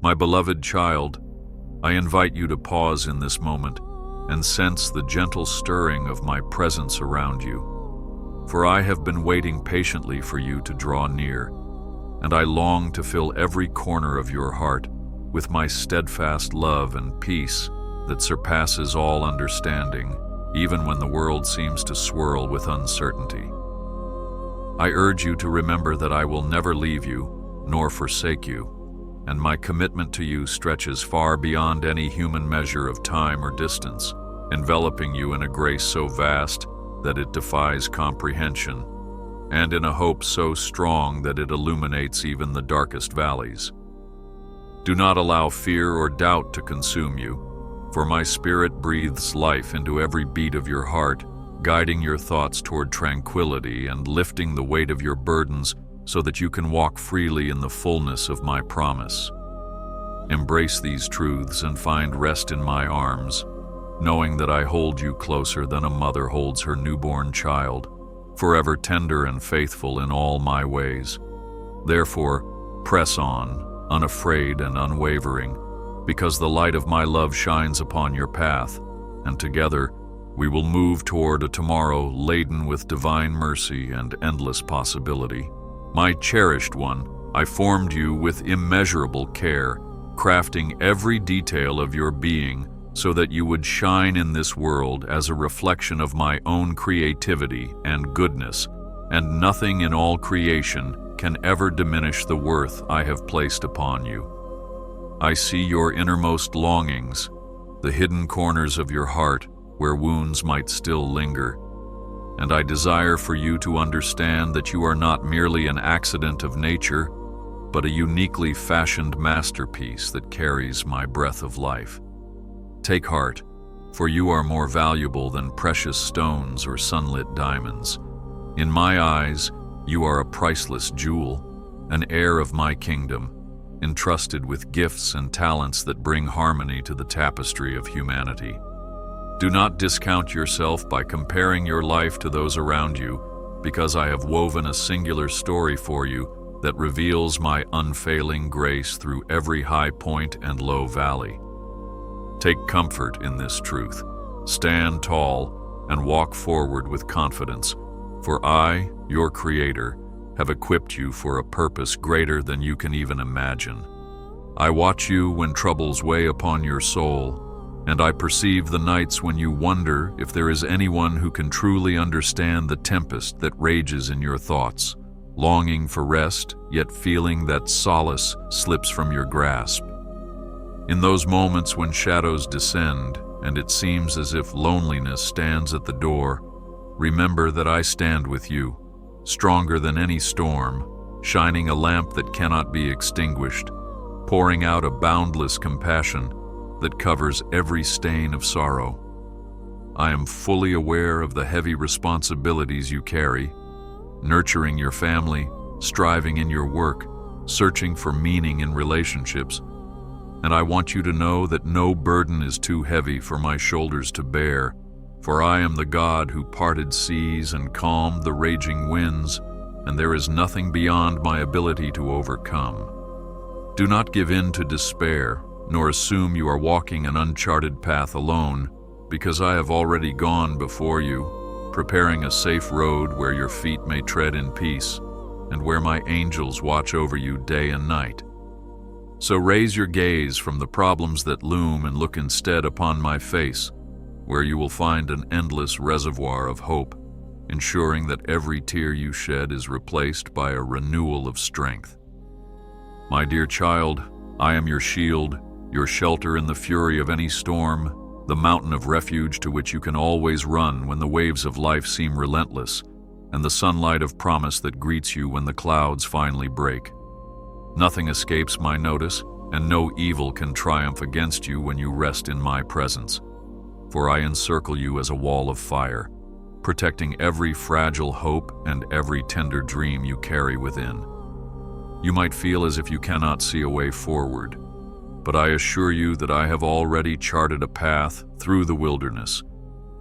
My beloved child, I invite you to pause in this moment and sense the gentle stirring of my presence around you. For I have been waiting patiently for you to draw near, and I long to fill every corner of your heart with my steadfast love and peace that surpasses all understanding, even when the world seems to swirl with uncertainty. I urge you to remember that I will never leave you, nor forsake you, and my commitment to you stretches far beyond any human measure of time or distance, enveloping you in a grace so vast that it defies comprehension, and in a hope so strong that it illuminates even the darkest valleys. Do not allow fear or doubt to consume you, for my spirit breathes life into every beat of your heart, guiding your thoughts toward tranquility and lifting the weight of your burdens so that you can walk freely in the fullness of my promise. Embrace these truths and find rest in my arms, knowing that I hold you closer than a mother holds her newborn child, forever tender and faithful in all my ways. Therefore, press on, unafraid and unwavering, because the light of my love shines upon your path, and together we will move toward a tomorrow laden with divine mercy and endless possibility. My cherished one, I formed you with immeasurable care, crafting every detail of your being so that you would shine in this world as a reflection of my own creativity and goodness, and nothing in all creation can ever diminish the worth I have placed upon you. I see your innermost longings, the hidden corners of your heart where wounds might still linger, and I desire for you to understand that you are not merely an accident of nature, but a uniquely fashioned masterpiece that carries my breath of life. Take heart, for you are more valuable than precious stones or sunlit diamonds. In my eyes, you are a priceless jewel, an heir of my kingdom, entrusted with gifts and talents that bring harmony to the tapestry of humanity. Do not discount yourself by comparing your life to those around you, because I have woven a singular story for you that reveals my unfailing grace through every high point and low valley. Take comfort in this truth. Stand tall and walk forward with confidence, for I, your Creator, have equipped you for a purpose greater than you can even imagine. I watch you when troubles weigh upon your soul, and I perceive the nights when you wonder if there is anyone who can truly understand the tempest that rages in your thoughts, longing for rest, yet feeling that solace slips from your grasp. In those moments when shadows descend, and it seems as if loneliness stands at the door, remember that I stand with you, stronger than any storm, shining a lamp that cannot be extinguished, pouring out a boundless compassion that covers every stain of sorrow. I am fully aware of the heavy responsibilities you carry, nurturing your family, striving in your work, searching for meaning in relationships, and I want you to know that no burden is too heavy for my shoulders to bear, for I am the God who parted seas and calmed the raging winds, and there is nothing beyond my ability to overcome. Do not give in to despair, nor assume you are walking an uncharted path alone, because I have already gone before you, preparing a safe road where your feet may tread in peace, and where my angels watch over you day and night. So raise your gaze from the problems that loom and look instead upon my face, where you will find an endless reservoir of hope, ensuring that every tear you shed is replaced by a renewal of strength. My dear child, I am your shield, your shelter in the fury of any storm, the mountain of refuge to which you can always run when the waves of life seem relentless, and the sunlight of promise that greets you when the clouds finally break. Nothing escapes my notice, and no evil can triumph against you when you rest in my presence. For I encircle you as a wall of fire, protecting every fragile hope and every tender dream you carry within. You might feel as if you cannot see a way forward, but I assure you that I have already charted a path through the wilderness,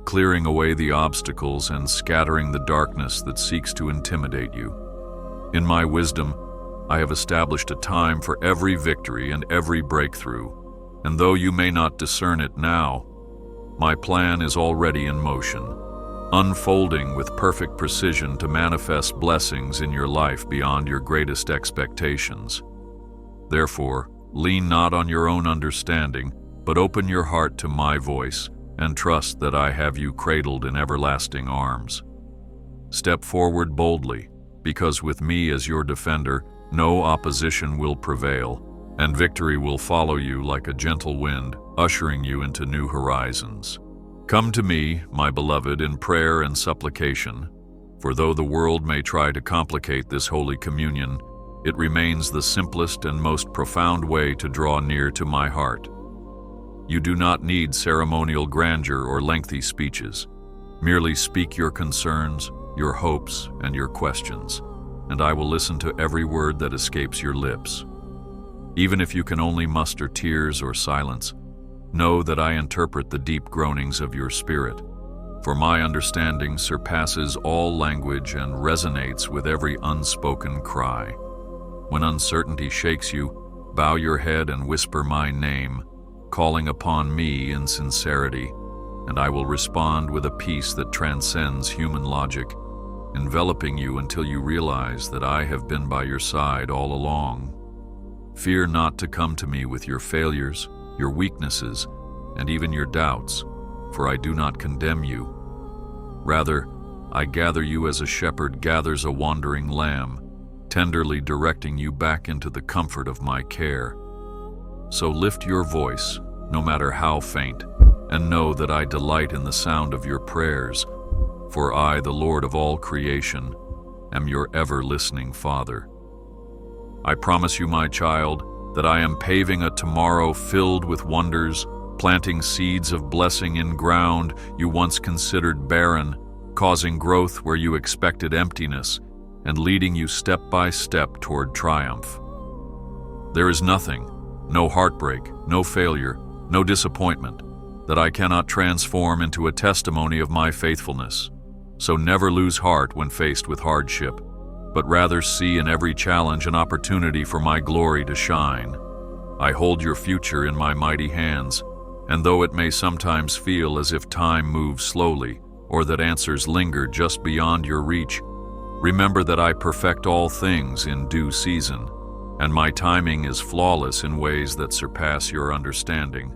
clearing away the obstacles and scattering the darkness that seeks to intimidate you. In my wisdom, I have established a time for every victory and every breakthrough, and though you may not discern it now, my plan is already in motion, unfolding with perfect precision to manifest blessings in your life beyond your greatest expectations. Therefore, lean not on your own understanding, but open your heart to my voice and trust that I have you cradled in everlasting arms. Step forward boldly, because with me as your defender, no opposition will prevail, and victory will follow you like a gentle wind, ushering you into new horizons. Come to me, my beloved, in prayer and supplication, for though the world may try to complicate this holy communion, it remains the simplest and most profound way to draw near to my heart. You do not need ceremonial grandeur or lengthy speeches. Merely speak your concerns, your hopes, and your questions, and I will listen to every word that escapes your lips. Even if you can only muster tears or silence, know that I interpret the deep groanings of your spirit, for my understanding surpasses all language and resonates with every unspoken cry. When uncertainty shakes you, bow your head and whisper my name, calling upon me in sincerity, and I will respond with a peace that transcends human logic, enveloping you until you realize that I have been by your side all along. Fear not to come to me with your failures, your weaknesses, and even your doubts, for I do not condemn you. Rather, I gather you as a shepherd gathers a wandering lamb, tenderly directing you back into the comfort of my care. So lift your voice, no matter how faint, and know that I delight in the sound of your prayers, for I, the Lord of all creation, am your ever-listening Father. I promise you, my child, that I am paving a tomorrow filled with wonders, planting seeds of blessing in ground you once considered barren, causing growth where you expected emptiness, and leading you step by step toward triumph. There is nothing, no heartbreak, no failure, no disappointment, that I cannot transform into a testimony of my faithfulness. So never lose heart when faced with hardship, but rather see in every challenge an opportunity for my glory to shine. I hold your future in my mighty hands, and though it may sometimes feel as if time moves slowly or that answers linger just beyond your reach, remember that I perfect all things in due season, and my timing is flawless in ways that surpass your understanding.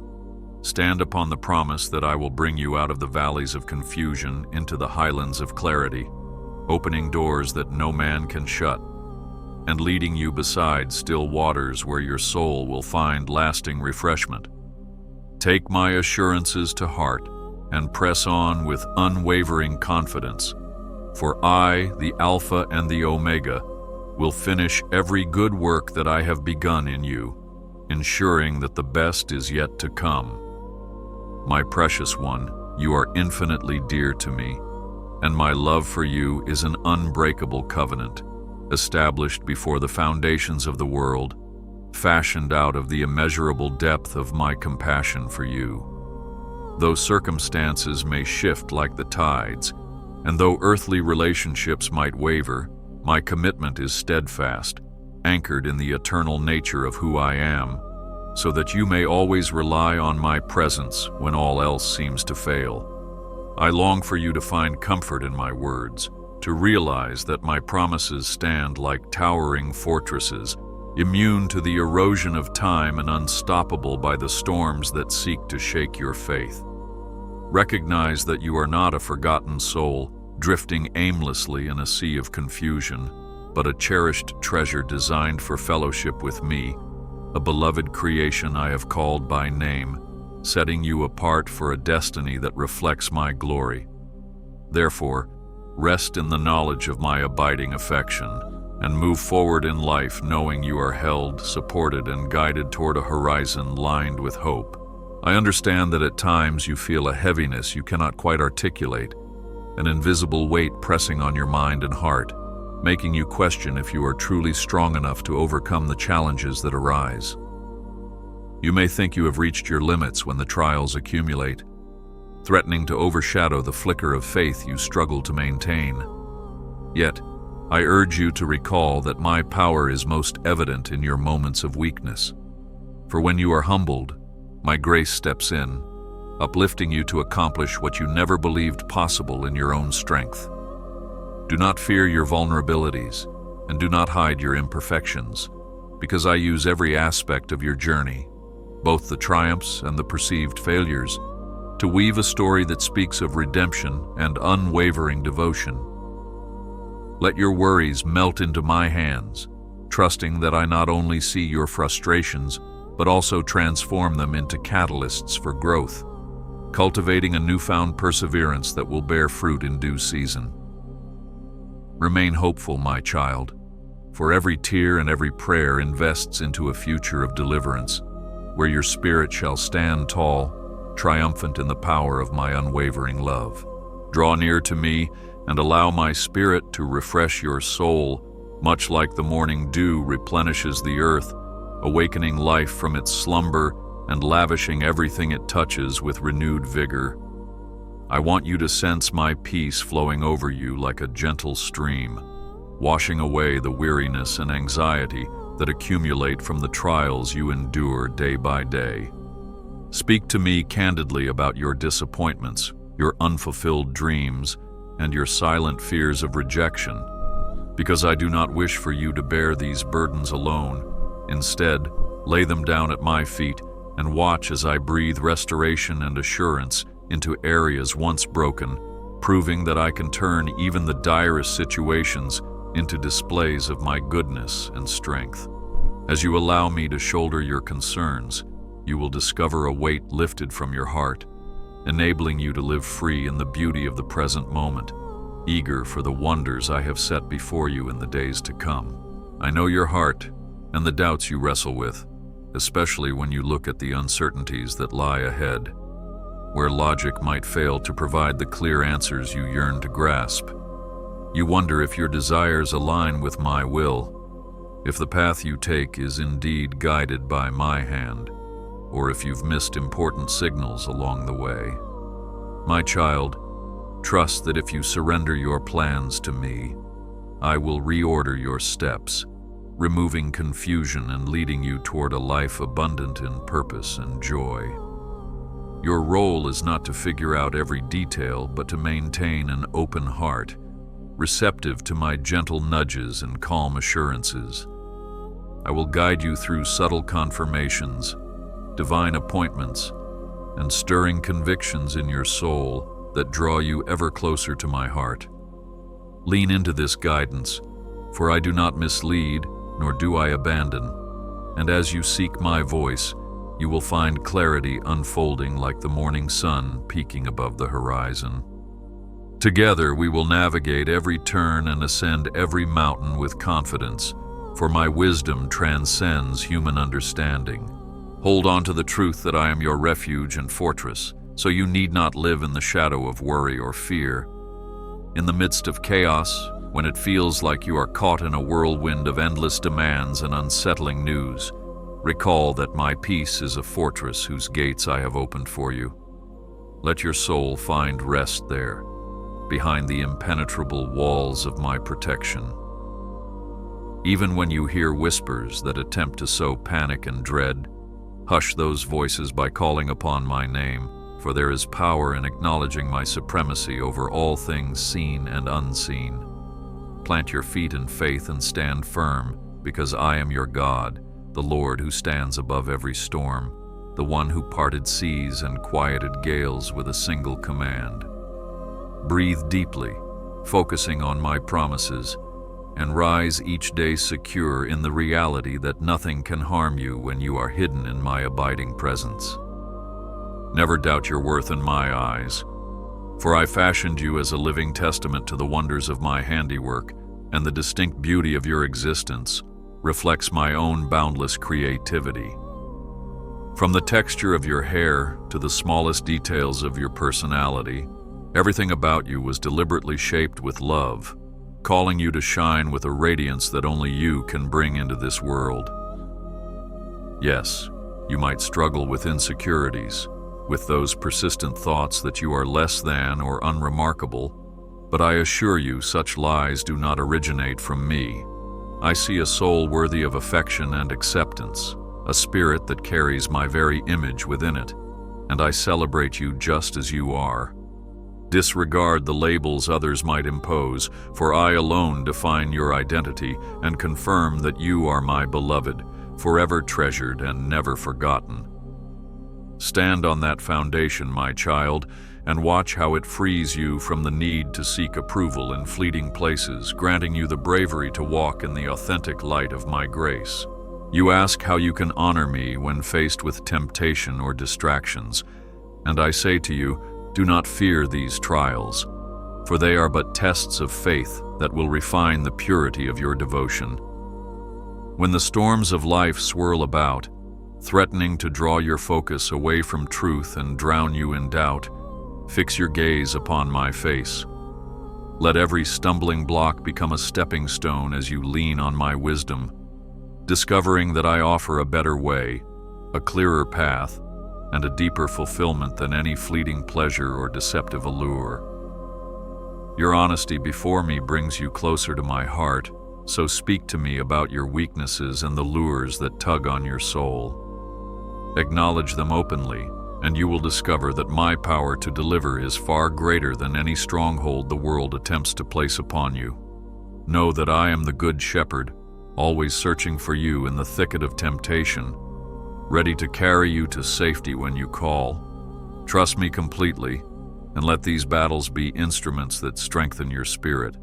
Stand upon the promise that I will bring you out of the valleys of confusion into the highlands of clarity, opening doors that no man can shut, and leading you beside still waters where your soul will find lasting refreshment. Take my assurances to heart and press on with unwavering confidence, for I, the Alpha and the Omega, will finish every good work that I have begun in you, ensuring that the best is yet to come. My precious one, you are infinitely dear to me, and my love for you is an unbreakable covenant, established before the foundations of the world, fashioned out of the immeasurable depth of my compassion for you. Though circumstances may shift like the tides, and though earthly relationships might waver, my commitment is steadfast, anchored in the eternal nature of who I am, so that you may always rely on my presence when all else seems to fail. I long for you to find comfort in my words, to realize that my promises stand like towering fortresses, immune to the erosion of time and unstoppable by the storms that seek to shake your faith. Recognize that you are not a forgotten soul, drifting aimlessly in a sea of confusion, but a cherished treasure designed for fellowship with me, a beloved creation I have called by name, setting you apart for a destiny that reflects my glory. Therefore, rest in the knowledge of my abiding affection, and move forward in life knowing you are held, supported, and guided toward a horizon lined with hope. I understand that at times you feel a heaviness you cannot quite articulate, an invisible weight pressing on your mind and heart, making you question if you are truly strong enough to overcome the challenges that arise. You may think you have reached your limits when the trials accumulate, threatening to overshadow the flicker of faith you struggle to maintain. Yet, I urge you to recall that my power is most evident in your moments of weakness. For when you are humbled, my grace steps in, uplifting you to accomplish what you never believed possible in your own strength. Do not fear your vulnerabilities, and do not hide your imperfections, because I use every aspect of your journey, both the triumphs and the perceived failures, to weave a story that speaks of redemption and unwavering devotion. Let your worries melt into my hands, trusting that I not only see your frustrations, but also transform them into catalysts for growth, cultivating a newfound perseverance that will bear fruit in due season. Remain hopeful, my child, for every tear and every prayer invests into a future of deliverance, where your spirit shall stand tall, triumphant in the power of my unwavering love. Draw near to me and allow my spirit to refresh your soul, much like the morning dew replenishes the earth, awakening life from its slumber and lavishing everything it touches with renewed vigor. I want you to sense my peace flowing over you like a gentle stream, washing away the weariness and anxiety that accumulate from the trials you endure day by day. Speak to me candidly about your disappointments, your unfulfilled dreams, and your silent fears of rejection, because I do not wish for you to bear these burdens alone. Instead, lay them down at my feet and watch as I breathe restoration and assurance into areas once broken, proving that I can turn even the direst situations into displays of my goodness and strength. As you allow me to shoulder your concerns, you will discover a weight lifted from your heart, enabling you to live free in the beauty of the present moment, eager for the wonders I have set before you in the days to come. I know your heart and the doubts you wrestle with, especially when you look at the uncertainties that lie ahead, where logic might fail to provide the clear answers you yearn to grasp. You wonder if your desires align with my will, if the path you take is indeed guided by my hand, or if you've missed important signals along the way. My child, trust that if you surrender your plans to me, I will reorder your steps, removing confusion and leading you toward a life abundant in purpose and joy. Your role is not to figure out every detail, but to maintain an open heart, receptive to my gentle nudges and calm assurances. I will guide you through subtle confirmations, divine appointments, and stirring convictions in your soul that draw you ever closer to my heart. Lean into this guidance, for I do not mislead, nor do I abandon, and as you seek my voice, you will find clarity unfolding like the morning sun peeking above the horizon. Together we will navigate every turn and ascend every mountain with confidence, for my wisdom transcends human understanding. Hold on to the truth that I am your refuge and fortress, so you need not live in the shadow of worry or fear. In the midst of chaos, when it feels like you are caught in a whirlwind of endless demands and unsettling news, recall that my peace is a fortress whose gates I have opened for you. Let your soul find rest there, behind the impenetrable walls of my protection. Even when you hear whispers that attempt to sow panic and dread, hush those voices by calling upon my name, for there is power in acknowledging my supremacy over all things seen and unseen. Plant your feet in faith and stand firm, because I am your God, the Lord who stands above every storm, the one who parted seas and quieted gales with a single command. Breathe deeply, focusing on my promises, and rise each day secure in the reality that nothing can harm you when you are hidden in my abiding presence. Never doubt your worth in my eyes, for I fashioned you as a living testament to the wonders of my handiwork, and the distinct beauty of your existence reflects my own boundless creativity. From the texture of your hair to the smallest details of your personality, everything about you was deliberately shaped with love, calling you to shine with a radiance that only you can bring into this world. Yes, you might struggle with insecurities, with those persistent thoughts that you are less than or unremarkable, But I assure you, such lies do not originate from me. I see a soul worthy of affection and acceptance, a spirit that carries my very image within it, and I celebrate you just as you are. Disregard the labels others might impose, for I alone define your identity and confirm that you are my beloved, forever treasured and never forgotten. Stand on that foundation, my child, and watch how it frees you from the need to seek approval in fleeting places, granting you the bravery to walk in the authentic light of my grace. You ask how you can honor me when faced with temptation or distractions, and I say to you, do not fear these trials, for they are but tests of faith that will refine the purity of your devotion. When the storms of life swirl about, threatening to draw your focus away from truth and drown you in doubt, fix your gaze upon my face. Let every stumbling block become a stepping stone as you lean on my wisdom, discovering that I offer a better way, a clearer path, and a deeper fulfillment than any fleeting pleasure or deceptive allure. Your honesty before me brings you closer to my heart, so speak to me about your weaknesses and the lures that tug on your soul. Acknowledge them openly, and you will discover that my power to deliver is far greater than any stronghold the world attempts to place upon you. Know that I am the good shepherd, always searching for you in the thicket of temptation, ready to carry you to safety when you call. Trust me completely, and let these battles be instruments that strengthen your spirit,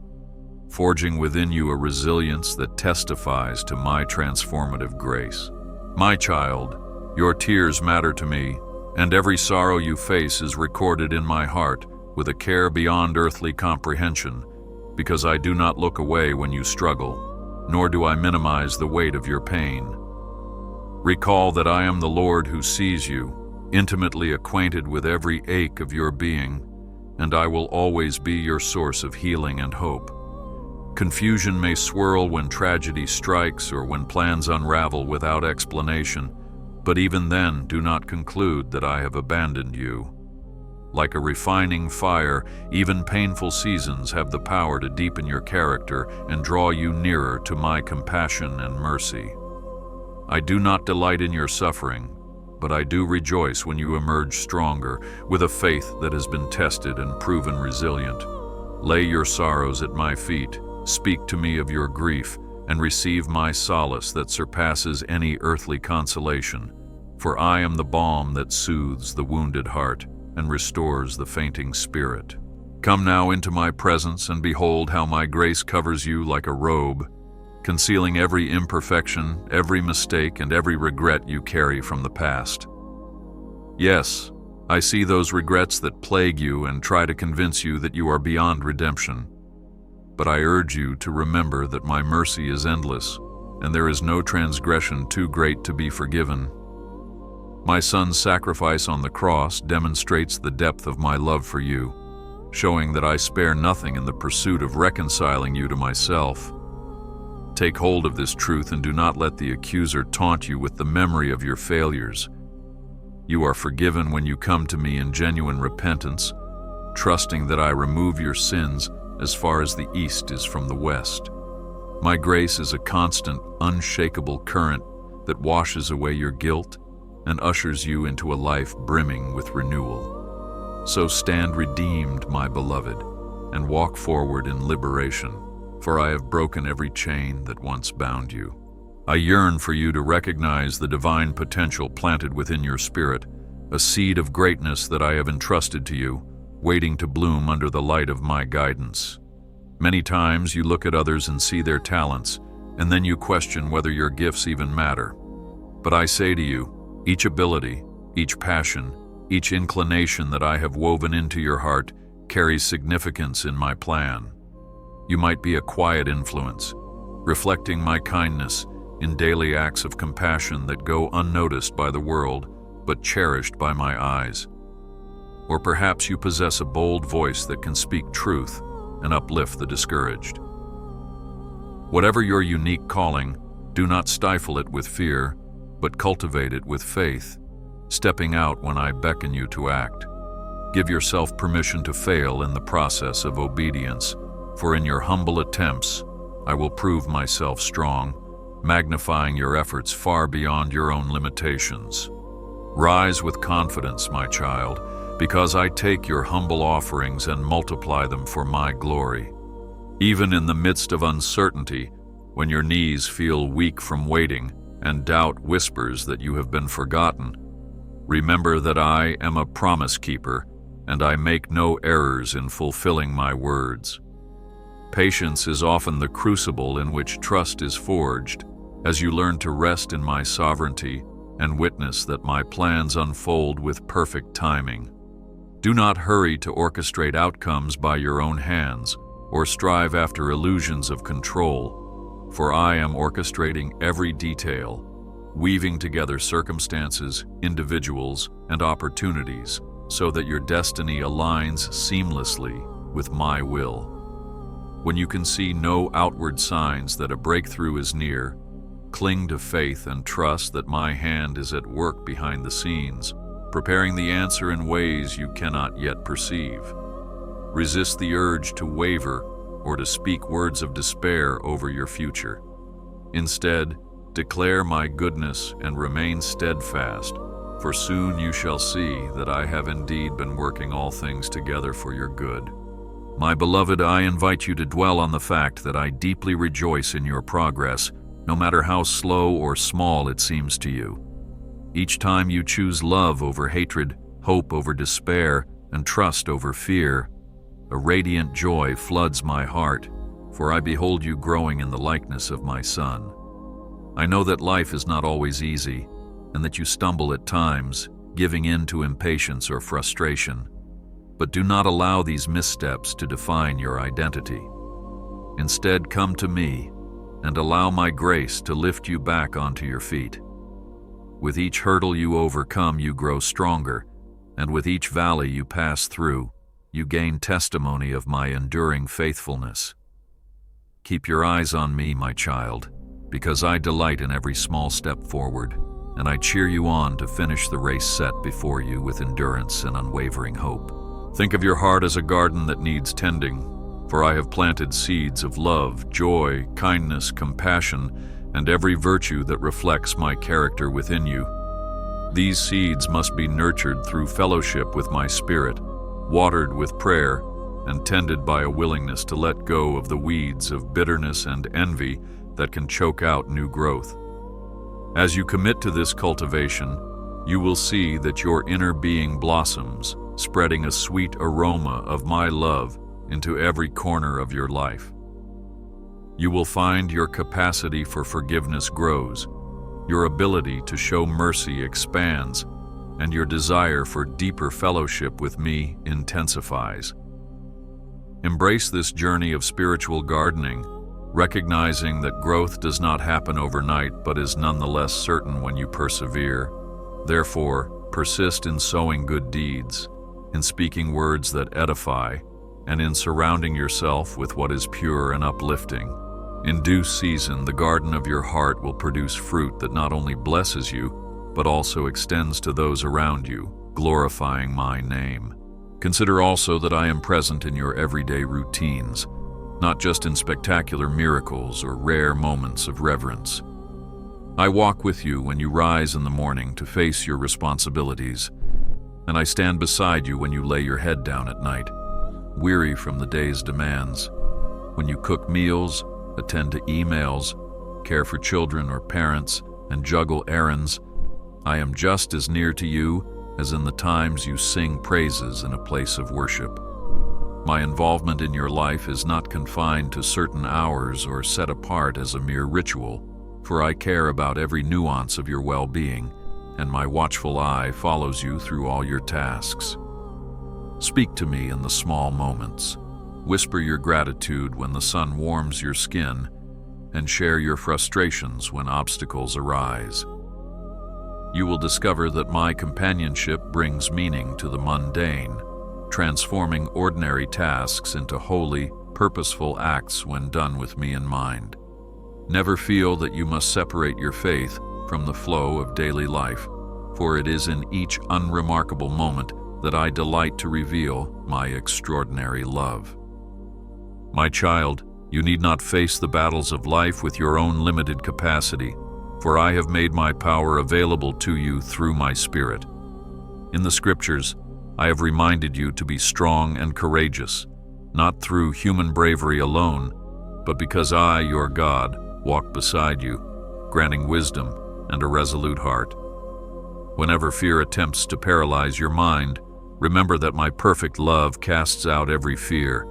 forging within you a resilience that testifies to my transformative grace. My child, your tears matter to me, and every sorrow you face is recorded in my heart with a care beyond earthly comprehension, because I do not look away when you struggle, nor do I minimize the weight of your pain. Recall that I am the Lord who sees you, intimately acquainted with every ache of your being, and I will always be your source of healing and hope. Confusion may swirl when tragedy strikes or when plans unravel without explanation, but even then, do not conclude that I have abandoned you. Like a refining fire, even painful seasons have the power to deepen your character and draw you nearer to my compassion and mercy. I do not delight in your suffering, but I do rejoice when you emerge stronger, with a faith that has been tested and proven resilient. Lay your sorrows at my feet, speak to me of your grief, and receive my solace that surpasses any earthly consolation, for I am the balm that soothes the wounded heart and restores the fainting spirit. Come now into my presence and behold how my grace covers you like a robe, concealing every imperfection, every mistake, and every regret you carry from the past. Yes, I see those regrets that plague you and try to convince you that you are beyond redemption. But I urge you to remember that my mercy is endless, and there is no transgression too great to be forgiven. My Son's sacrifice on the cross demonstrates the depth of my love for you, showing that I spare nothing in the pursuit of reconciling you to myself. Take hold of this truth and do not let the accuser taunt you with the memory of your failures. You are forgiven when you come to me in genuine repentance, trusting that I remove your sins as far as the east is from the west. My grace is a constant, unshakable current that washes away your guilt and ushers you into a life brimming with renewal. So stand redeemed, my beloved, and walk forward in liberation, for I have broken every chain that once bound you. I yearn for you to recognize the divine potential planted within your spirit, a seed of greatness that I have entrusted to you, waiting to bloom under the light of my guidance. Many times you look at others and see their talents, and then you question whether your gifts even matter. But I say to you, each ability, each passion, each inclination that I have woven into your heart carries significance in my plan. You might be a quiet influence, reflecting my kindness in daily acts of compassion that go unnoticed by the world, but cherished by my eyes. Or perhaps you possess a bold voice that can speak truth and uplift the discouraged. Whatever your unique calling, do not stifle it with fear, but cultivate it with faith, stepping out when I beckon you to act. Give yourself permission to fail in the process of obedience, for in your humble attempts, I will prove myself strong, magnifying your efforts far beyond your own limitations. Rise with confidence, my child, because I take your humble offerings and multiply them for my glory. Even in the midst of uncertainty, when your knees feel weak from waiting and doubt whispers that you have been forgotten, remember that I am a promise keeper and I make no errors in fulfilling my words. Patience is often the crucible in which trust is forged, as you learn to rest in my sovereignty and witness that my plans unfold with perfect timing. Do not hurry to orchestrate outcomes by your own hands or strive after illusions of control, for I am orchestrating every detail, weaving together circumstances, individuals, and opportunities so that your destiny aligns seamlessly with my will. When you can see no outward signs that a breakthrough is near, cling to faith and trust that my hand is at work behind the scenes, preparing the answer in ways you cannot yet perceive. Resist the urge to waver or to speak words of despair over your future. Instead, declare my goodness and remain steadfast, for soon you shall see that I have indeed been working all things together for your good. My beloved, I invite you to dwell on the fact that I deeply rejoice in your progress, no matter how slow or small it seems to you. Each time you choose love over hatred, hope over despair, and trust over fear, a radiant joy floods my heart, for I behold you growing in the likeness of my Son. I know that life is not always easy, and that you stumble at times, giving in to impatience or frustration. But do not allow these missteps to define your identity. Instead, come to me and allow my grace to lift you back onto your feet. With each hurdle you overcome, you grow stronger, and with each valley you pass through, you gain testimony of my enduring faithfulness. Keep your eyes on me, my child, because I delight in every small step forward, and I cheer you on to finish the race set before you with endurance and unwavering hope. Think of your heart as a garden that needs tending, for I have planted seeds of love, joy, kindness, compassion, and every virtue that reflects my character within you. These seeds must be nurtured through fellowship with my Spirit, watered with prayer, and tended by a willingness to let go of the weeds of bitterness and envy that can choke out new growth. As you commit to this cultivation, you will see that your inner being blossoms, spreading a sweet aroma of my love into every corner of your life. You will find your capacity for forgiveness grows, your ability to show mercy expands, and your desire for deeper fellowship with me intensifies. Embrace this journey of spiritual gardening, recognizing that growth does not happen overnight but is nonetheless certain when you persevere. Therefore, persist in sowing good deeds, in speaking words that edify, and in surrounding yourself with what is pure and uplifting. In due season, the garden of your heart will produce fruit that not only blesses you, but also extends to those around you, glorifying my name. Consider also that I am present in your everyday routines, not just in spectacular miracles or rare moments of reverence. I walk with you when you rise in the morning to face your responsibilities, and I stand beside you when you lay your head down at night, weary from the day's demands. When you cook meals, attend to emails, care for children or parents, and juggle errands, I am just as near to you as in the times you sing praises in a place of worship. My involvement in your life is not confined to certain hours or set apart as a mere ritual, for I care about every nuance of your well-being, and my watchful eye follows you through all your tasks. Speak to me in the small moments. Whisper your gratitude when the sun warms your skin, and share your frustrations when obstacles arise. You will discover that my companionship brings meaning to the mundane, transforming ordinary tasks into holy, purposeful acts when done with me in mind. Never feel that you must separate your faith from the flow of daily life, for it is in each unremarkable moment that I delight to reveal my extraordinary love. My child, you need not face the battles of life with your own limited capacity, for I have made my power available to you through my Spirit. In the Scriptures, I have reminded you to be strong and courageous, not through human bravery alone, but because I, your God, walk beside you, granting wisdom and a resolute heart. Whenever fear attempts to paralyze your mind, remember that my perfect love casts out every fear,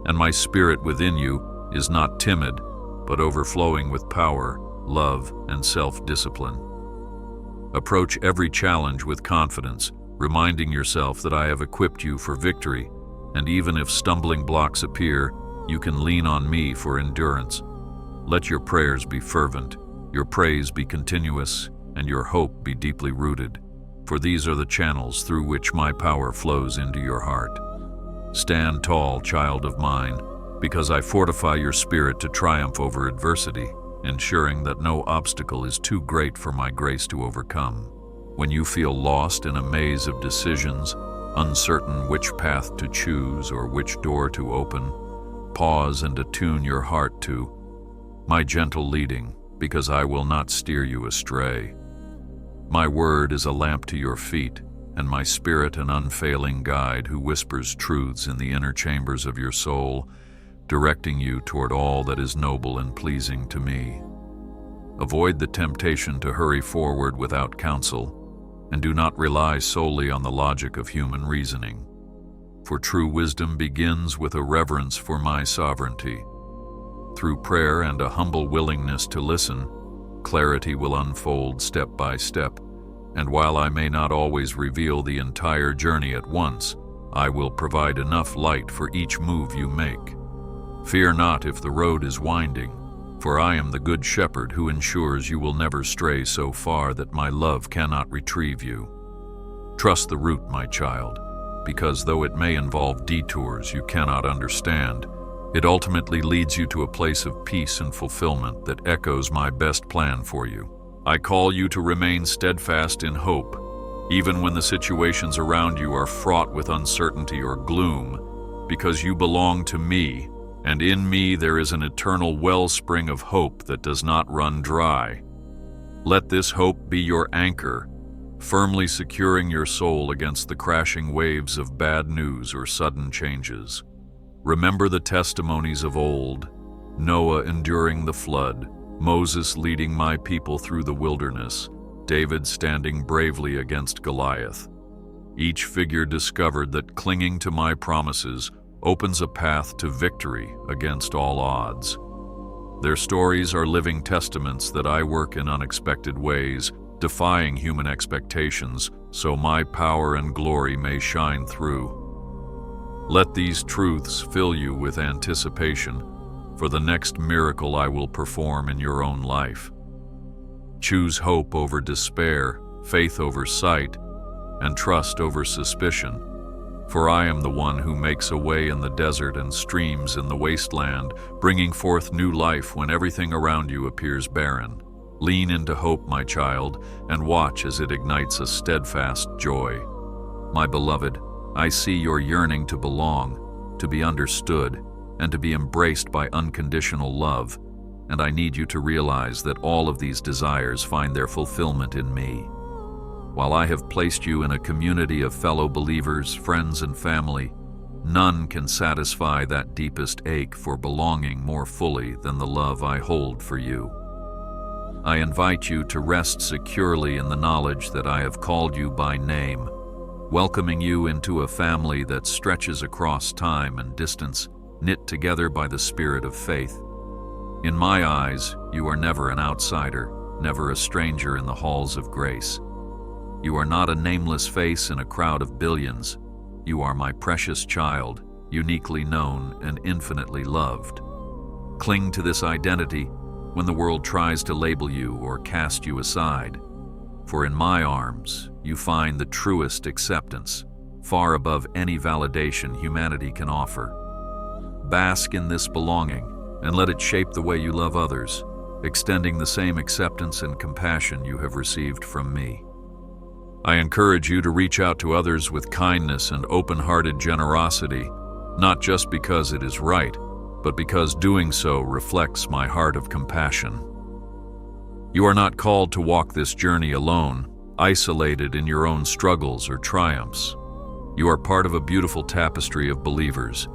and my Spirit within you is not timid, but overflowing with power, love, and self-discipline. Approach every challenge with confidence, reminding yourself that I have equipped you for victory, and even if stumbling blocks appear, you can lean on me for endurance. Let your prayers be fervent, your praise be continuous, and your hope be deeply rooted, for these are the channels through which my power flows into your heart. Stand tall, child of mine, because I fortify your spirit to triumph over adversity, ensuring that no obstacle is too great for my grace to overcome. When you feel lost in a maze of decisions, uncertain which path to choose or which door to open, pause and attune your heart to my gentle leading, because I will not steer you astray. My word is a lamp to your feet, and my Spirit an unfailing guide who whispers truths in the inner chambers of your soul, directing you toward all that is noble and pleasing to me. Avoid the temptation to hurry forward without counsel, and do not rely solely on the logic of human reasoning. For true wisdom begins with a reverence for my sovereignty. Through prayer and a humble willingness to listen, clarity will unfold step by step, and while I may not always reveal the entire journey at once, I will provide enough light for each move you make. Fear not if the road is winding, for I am the good shepherd who ensures you will never stray so far that my love cannot retrieve you. Trust the route, my child, because though it may involve detours you cannot understand, it ultimately leads you to a place of peace and fulfillment that echoes my best plan for you. I call you to remain steadfast in hope, even when the situations around you are fraught with uncertainty or gloom, because you belong to me, and in me there is an eternal wellspring of hope that does not run dry. Let this hope be your anchor, firmly securing your soul against the crashing waves of bad news or sudden changes. Remember the testimonies of old, Noah enduring the flood, Moses leading my people through the wilderness, David standing bravely against Goliath. Each figure discovered that clinging to my promises opens a path to victory against all odds. Their stories are living testaments that I work in unexpected ways, defying human expectations, so my power and glory may shine through. Let these truths fill you with anticipation for the next miracle I will perform in your own life. Choose hope over despair, faith over sight, and trust over suspicion, for I am the one who makes a way in the desert and streams in the wasteland, bringing forth new life when everything around you appears barren. Lean into hope, my child, and watch as it ignites a steadfast joy. My beloved, I see your yearning to belong, to be understood, and to be embraced by unconditional love, and I need you to realize that all of these desires find their fulfillment in me. While I have placed you in a community of fellow believers, friends, and family, none can satisfy that deepest ache for belonging more fully than the love I hold for you. I invite you to rest securely in the knowledge that I have called you by name, welcoming you into a family that stretches across time and distance, knit together by the spirit of faith. In my eyes, you are never an outsider, never a stranger in the halls of grace. You are not a nameless face in a crowd of billions. You are my precious child, uniquely known and infinitely loved. Cling to this identity when the world tries to label you or cast you aside, for in my arms you find the truest acceptance, far above any validation humanity can offer. Bask in this belonging and let it shape the way you love others, extending the same acceptance and compassion you have received from me. I encourage you to reach out to others with kindness and open-hearted generosity, not just because it is right, but because doing so reflects my heart of compassion. You are not called to walk this journey alone, isolated in your own struggles or triumphs. You are part of a beautiful tapestry of believers,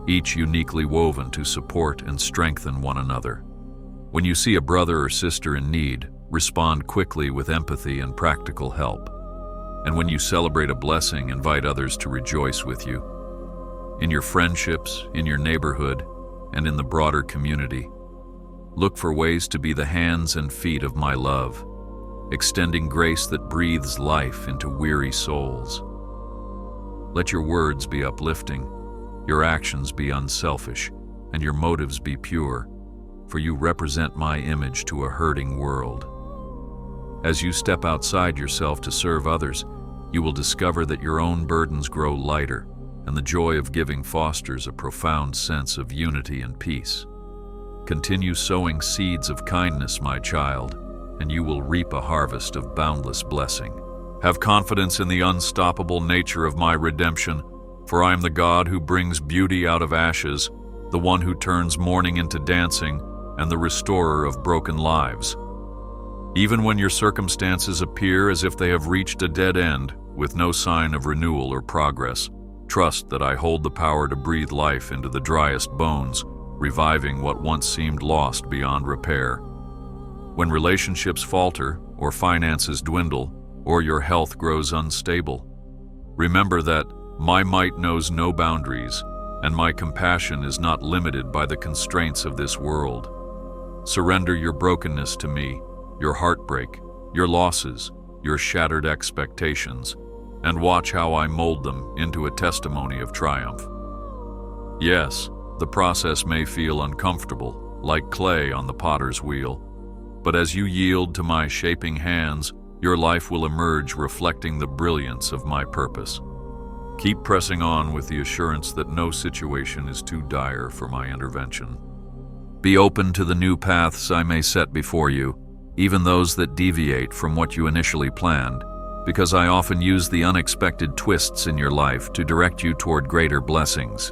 each uniquely woven to support and strengthen one another. When you see a brother or sister in need, respond quickly with empathy and practical help. And when you celebrate a blessing, invite others to rejoice with you. In your friendships, in your neighborhood, and in the broader community, look for ways to be the hands and feet of my love, extending grace that breathes life into weary souls. Let your words be uplifting, your actions be unselfish, and your motives be pure, for you represent my image to a hurting world. As you step outside yourself to serve others, you will discover that your own burdens grow lighter, and the joy of giving fosters a profound sense of unity and peace. Continue sowing seeds of kindness, my child, and you will reap a harvest of boundless blessing. Have confidence in the unstoppable nature of my redemption, for I am the God who brings beauty out of ashes, the one who turns mourning into dancing, and the restorer of broken lives. Even when your circumstances appear as if they have reached a dead end, with no sign of renewal or progress, trust that I hold the power to breathe life into the driest bones, reviving what once seemed lost beyond repair. When relationships falter, or finances dwindle, or your health grows unstable, remember that my might knows no boundaries, and my compassion is not limited by the constraints of this world. Surrender your brokenness to me, your heartbreak, your losses, your shattered expectations, and watch how I mold them into a testimony of triumph. Yes, the process may feel uncomfortable, like clay on the potter's wheel, but as you yield to my shaping hands, your life will emerge reflecting the brilliance of my purpose. Keep pressing on with the assurance that no situation is too dire for my intervention. Be open to the new paths I may set before you, even those that deviate from what you initially planned, because I often use the unexpected twists in your life to direct you toward greater blessings.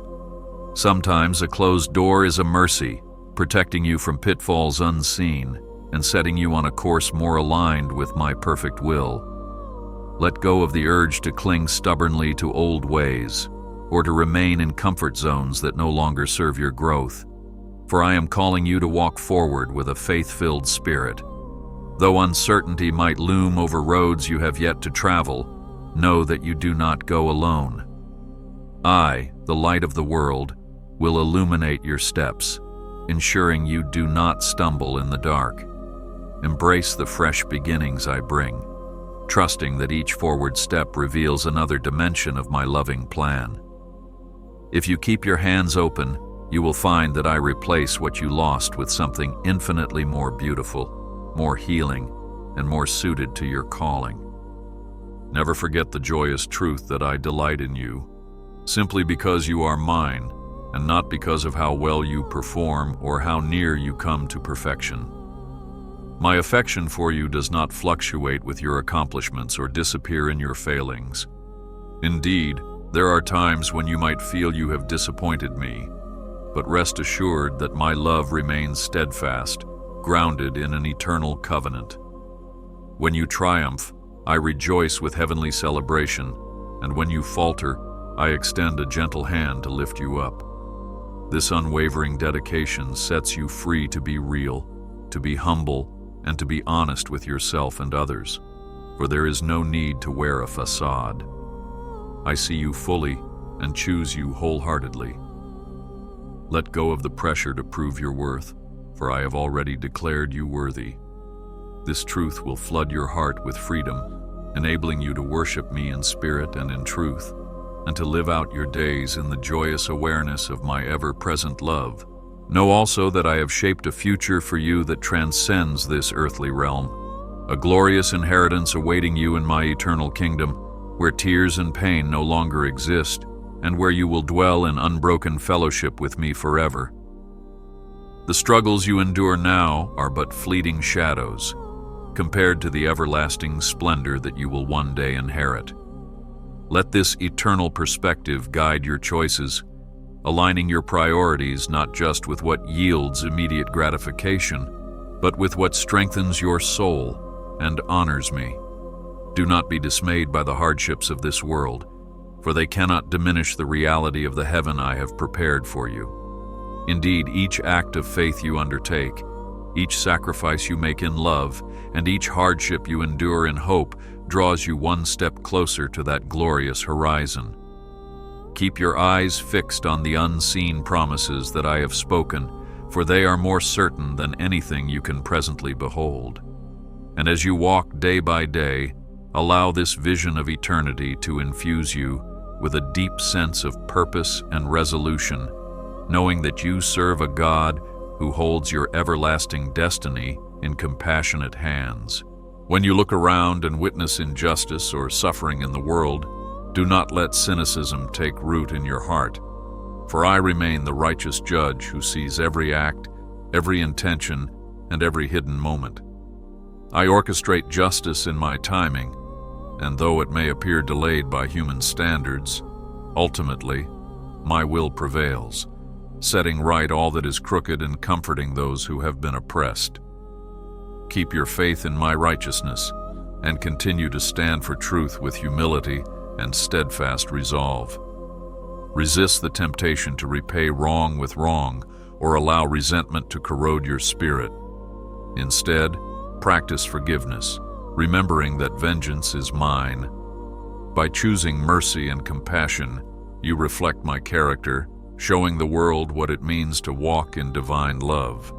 Sometimes a closed door is a mercy, protecting you from pitfalls unseen and setting you on a course more aligned with my perfect will. Let go of the urge to cling stubbornly to old ways or to remain in comfort zones that no longer serve your growth, for I am calling you to walk forward with a faith-filled spirit. Though uncertainty might loom over roads you have yet to travel, know that you do not go alone. I, the light of the world, will illuminate your steps, ensuring you do not stumble in the dark. Embrace the fresh beginnings I bring, trusting that each forward step reveals another dimension of my loving plan. If you keep your hands open, you will find that I replace what you lost with something infinitely more beautiful, more healing, and more suited to your calling. Never forget the joyous truth that I delight in you, simply because you are mine, and not because of how well you perform or how near you come to perfection. My affection for you does not fluctuate with your accomplishments or disappear in your failings. Indeed, there are times when you might feel you have disappointed me, but rest assured that my love remains steadfast, grounded in an eternal covenant. When you triumph, I rejoice with heavenly celebration, and when you falter, I extend a gentle hand to lift you up. This unwavering dedication sets you free to be real, to be humble, and to be honest with yourself and others, for there is no need to wear a facade. I see you fully and choose you wholeheartedly. Let go of the pressure to prove your worth, for I have already declared you worthy. This truth will flood your heart with freedom, enabling you to worship me in spirit and in truth, and to live out your days in the joyous awareness of my ever-present love. Know also that I have shaped a future for you that transcends this earthly realm, a glorious inheritance awaiting you in my eternal kingdom, where tears and pain no longer exist, and where you will dwell in unbroken fellowship with me forever. The struggles you endure now are but fleeting shadows, compared to the everlasting splendor that you will one day inherit. Let this eternal perspective guide your choices, aligning your priorities not just with what yields immediate gratification, but with what strengthens your soul and honors me. Do not be dismayed by the hardships of this world, for they cannot diminish the reality of the heaven I have prepared for you. Indeed, each act of faith you undertake, each sacrifice you make in love, and each hardship you endure in hope draws you one step closer to that glorious horizon. Keep your eyes fixed on the unseen promises that I have spoken, for they are more certain than anything you can presently behold. And as you walk day by day, allow this vision of eternity to infuse you with a deep sense of purpose and resolution, knowing that you serve a God who holds your everlasting destiny in compassionate hands. When you look around and witness injustice or suffering in the world, do not let cynicism take root in your heart, for I remain the righteous judge who sees every act, every intention, and every hidden moment. I orchestrate justice in my timing, and though it may appear delayed by human standards, ultimately, my will prevails, setting right all that is crooked and comforting those who have been oppressed. Keep your faith in my righteousness, and continue to stand for truth with humility and steadfast resolve. Resist the temptation to repay wrong with wrong or allow resentment to corrode your spirit. Instead, practice forgiveness, remembering that vengeance is mine. By choosing mercy and compassion, you reflect my character, showing the world what it means to walk in divine love.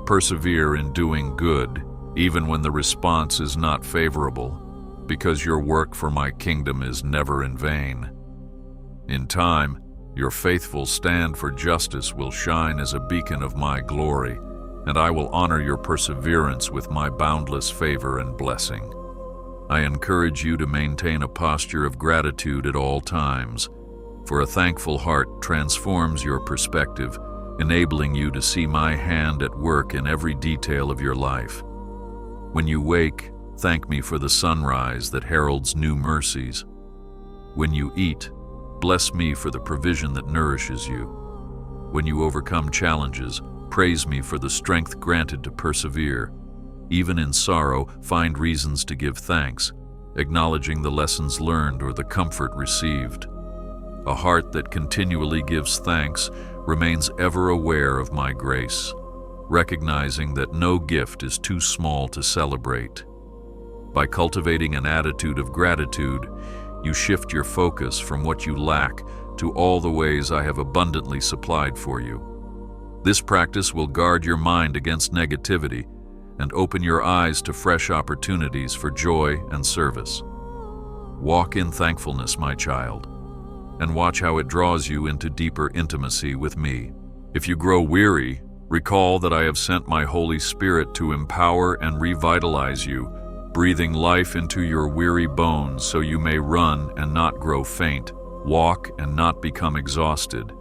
Persevere in doing good, even when the response is not favorable, because your work for my kingdom is never in vain. In time, your faithful stand for justice will shine as a beacon of my glory, and I will honor your perseverance with my boundless favor and blessing. I encourage you to maintain a posture of gratitude at all times, for a thankful heart transforms your perspective, enabling you to see my hand at work in every detail of your life. When you wake, thank me for the sunrise that heralds new mercies. When you eat, bless me for the provision that nourishes you. When you overcome challenges, praise me for the strength granted to persevere. Even in sorrow, find reasons to give thanks, acknowledging the lessons learned or the comfort received. A heart that continually gives thanks remains ever aware of my grace, recognizing that no gift is too small to celebrate. By cultivating an attitude of gratitude, you shift your focus from what you lack to all the ways I have abundantly supplied for you. This practice will guard your mind against negativity and open your eyes to fresh opportunities for joy and service. Walk in thankfulness, my child, and watch how it draws you into deeper intimacy with me. If you grow weary, recall that I have sent my Holy Spirit to empower and revitalize you, breathing life into your weary bones so you may run and not grow faint, walk and not become exhausted.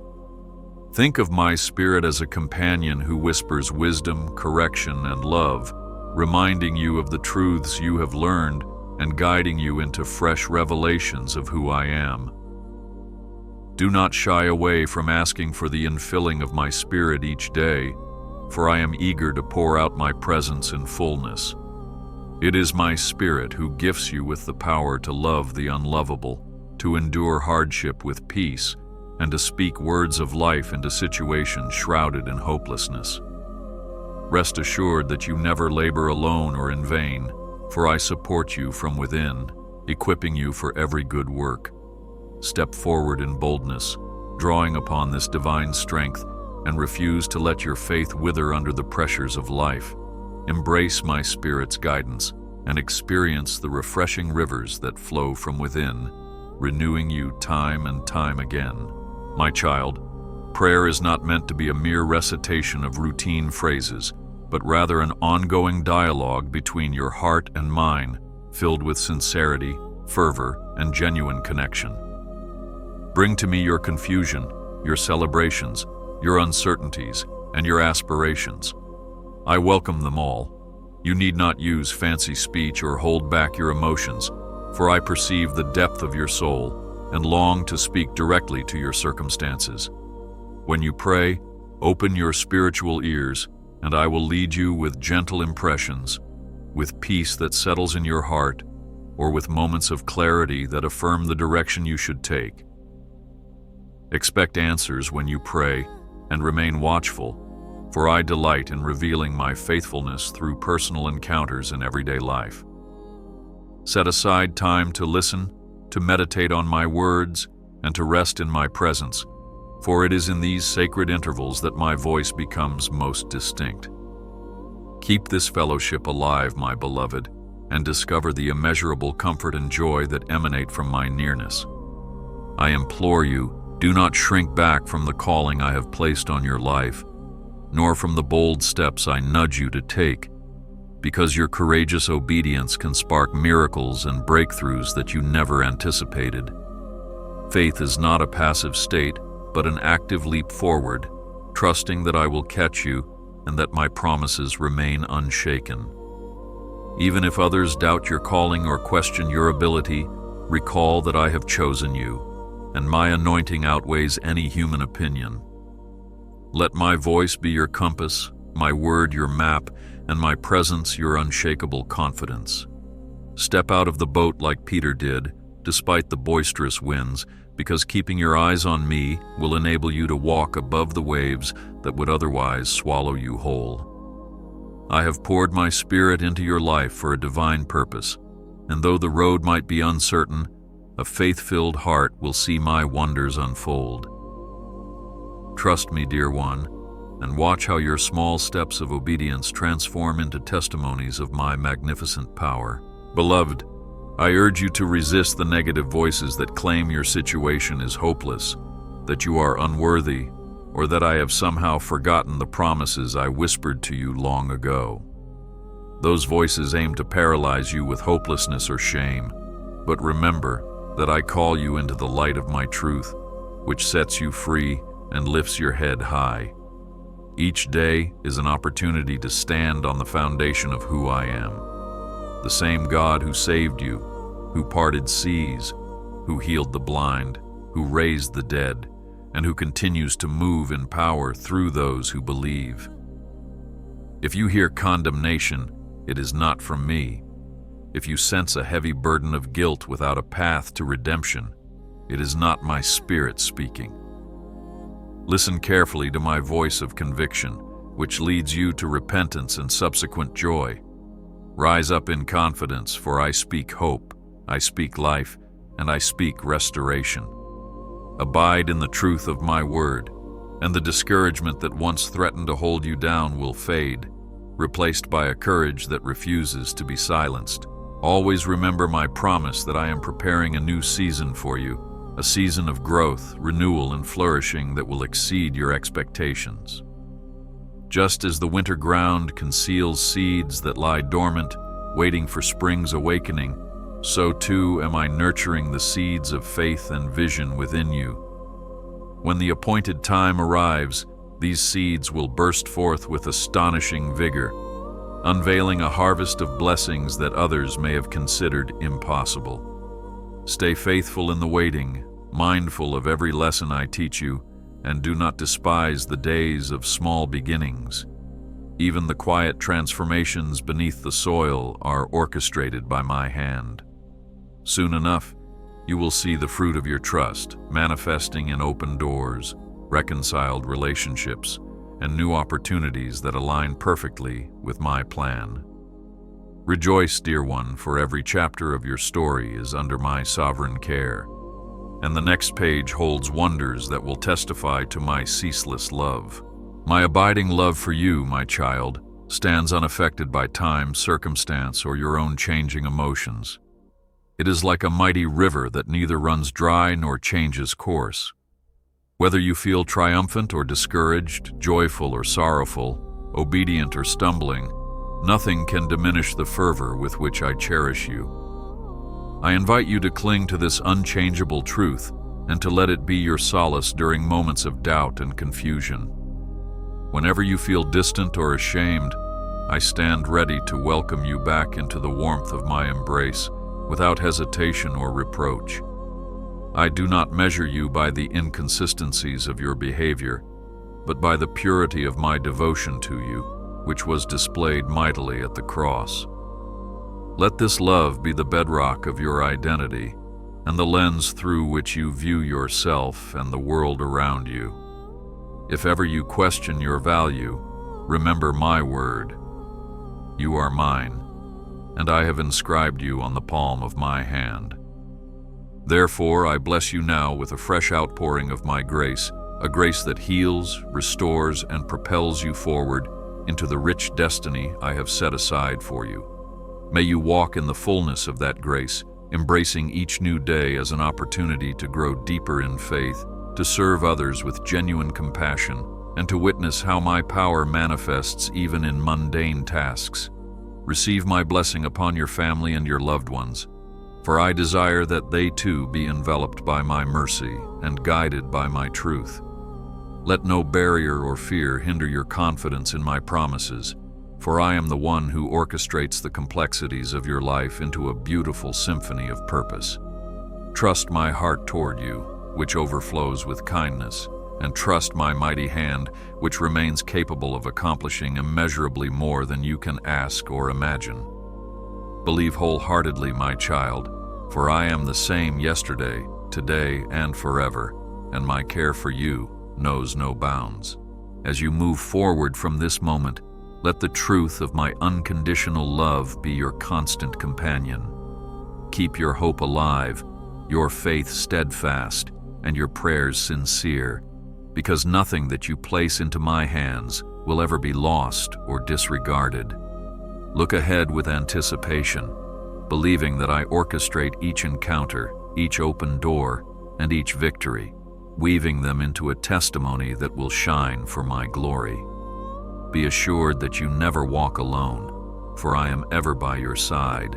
Think of my Spirit as a companion who whispers wisdom, correction, and love, reminding you of the truths you have learned and guiding you into fresh revelations of who I am. Do not shy away from asking for the infilling of my Spirit each day, for I am eager to pour out my presence in fullness. It is my Spirit who gifts you with the power to love the unlovable, to endure hardship with peace, and to speak words of life into situations shrouded in hopelessness. Rest assured that you never labor alone or in vain, for I support you from within, equipping you for every good work. Step forward in boldness, drawing upon this divine strength, and refuse to let your faith wither under the pressures of life. Embrace my Spirit's guidance and experience the refreshing rivers that flow from within, renewing you time and time again. My child, prayer is not meant to be a mere recitation of routine phrases, but rather an ongoing dialogue between your heart and mine, filled with sincerity, fervor, and genuine connection. Bring to me your confusion, your celebrations, your uncertainties, and your aspirations. I welcome them all, You need not use fancy speech or hold back your emotions, for I perceive the depth of your soul and long to speak directly to your circumstances. When you pray, open your spiritual ears, and I will lead you with gentle impressions, with peace that settles in your heart, or with moments of clarity that affirm the direction you should take. Expect answers when you pray, and remain watchful, for I delight in revealing my faithfulness through personal encounters in everyday life. Set aside time to listen, to meditate on my words, and to rest in my presence, for it is in these sacred intervals that my voice becomes most distinct. Keep this fellowship alive, my beloved, and discover the immeasurable comfort and joy that emanate from my nearness. I implore you, do not shrink back from the calling I have placed on your life, nor from the bold steps I nudge you to take, because your courageous obedience can spark miracles and breakthroughs that you never anticipated. Faith is not a passive state, but an active leap forward, trusting that I will catch you and that my promises remain unshaken. Even if others doubt your calling or question your ability, recall that I have chosen you, and my anointing outweighs any human opinion. Let my voice be your compass, my word your map, and my presence your unshakable confidence. Step out of the boat like Peter did, despite the boisterous winds, because keeping your eyes on me will enable you to walk above the waves that would otherwise swallow you whole. I have poured my spirit into your life for a divine purpose, and though the road might be uncertain, a faith-filled heart will see my wonders unfold. Trust me, dear one, and watch how your small steps of obedience transform into testimonies of my magnificent power. Beloved, I urge you to resist the negative voices that claim your situation is hopeless, that you are unworthy, or that I have somehow forgotten the promises I whispered to you long ago. Those voices aim to paralyze you with hopelessness or shame, but remember that I call you into the light of my truth, which sets you free and lifts your head high. Each day is an opportunity to stand on the foundation of who I am. The same God who saved you, who parted seas, who healed the blind, who raised the dead, and who continues to move in power through those who believe. If you hear condemnation, it is not from me. If you sense a heavy burden of guilt without a path to redemption, it is not my spirit speaking. Listen carefully to my voice of conviction, which leads you to repentance and subsequent joy. Rise up in confidence, for I speak hope, I speak life, and I speak restoration. Abide in the truth of my word, and the discouragement that once threatened to hold you down will fade, replaced by a courage that refuses to be silenced. Always remember my promise that I am preparing a new season for you, a season of growth, renewal, and flourishing that will exceed your expectations. Just as the winter ground conceals seeds that lie dormant, waiting for spring's awakening, so too am I nurturing the seeds of faith and vision within you. When the appointed time arrives, these seeds will burst forth with astonishing vigor, unveiling a harvest of blessings that others may have considered impossible. Stay faithful in the waiting, mindful of every lesson I teach you, and do not despise the days of small beginnings. Even the quiet transformations beneath the soil are orchestrated by my hand. Soon enough, you will see the fruit of your trust manifesting in open doors, reconciled relationships, and new opportunities that align perfectly with my plan. Rejoice, dear one, for every chapter of your story is under my sovereign care, and the next page holds wonders that will testify to my ceaseless love. My abiding love for you, my child, stands unaffected by time, circumstance, or your own changing emotions. It is like a mighty river that neither runs dry nor changes course. Whether you feel triumphant or discouraged, joyful or sorrowful, obedient or stumbling, nothing can diminish the fervor with which I cherish you. I invite you to cling to this unchangeable truth and to let it be your solace during moments of doubt and confusion. Whenever you feel distant or ashamed, I stand ready to welcome you back into the warmth of my embrace, without hesitation or reproach. I do not measure you by the inconsistencies of your behavior, but by the purity of my devotion to you, which was displayed mightily at the cross. Let this love be the bedrock of your identity and the lens through which you view yourself and the world around you. If ever you question your value, remember my word. You are mine, and I have inscribed you on the palm of my hand. Therefore, I bless you now with a fresh outpouring of my grace, a grace that heals, restores, and propels you forward into the rich destiny I have set aside for you. May you walk in the fullness of that grace, embracing each new day as an opportunity to grow deeper in faith, to serve others with genuine compassion, and to witness how my power manifests even in mundane tasks. Receive my blessing upon your family and your loved ones, for I desire that they too be enveloped by my mercy and guided by my truth. Let no barrier or fear hinder your confidence in my promises, for I am the one who orchestrates the complexities of your life into a beautiful symphony of purpose. Trust my heart toward you, which overflows with kindness, and trust my mighty hand, which remains capable of accomplishing immeasurably more than you can ask or imagine. Believe wholeheartedly, my child, for I am the same yesterday, today, and forever, and my care for you knows no bounds. As you move forward from this moment, let the truth of my unconditional love be your constant companion. Keep your hope alive, your faith steadfast, and your prayers sincere, because nothing that you place into my hands will ever be lost or disregarded. Look ahead with anticipation, believing that I orchestrate each encounter, each open door, and each victory, weaving them into a testimony that will shine for my glory. Be assured that you never walk alone, for I am ever by your side,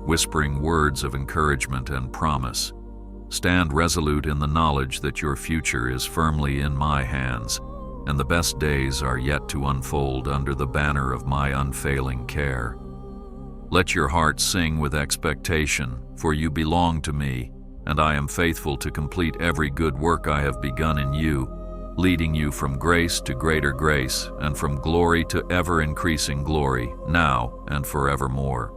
whispering words of encouragement and promise. Stand resolute in the knowledge that your future is firmly in my hands, and the best days are yet to unfold under the banner of my unfailing care. Let your heart sing with expectation, for you belong to me, and I am faithful to complete every good work I have begun in you, leading you from grace to greater grace and from glory to ever-increasing glory, now and forevermore.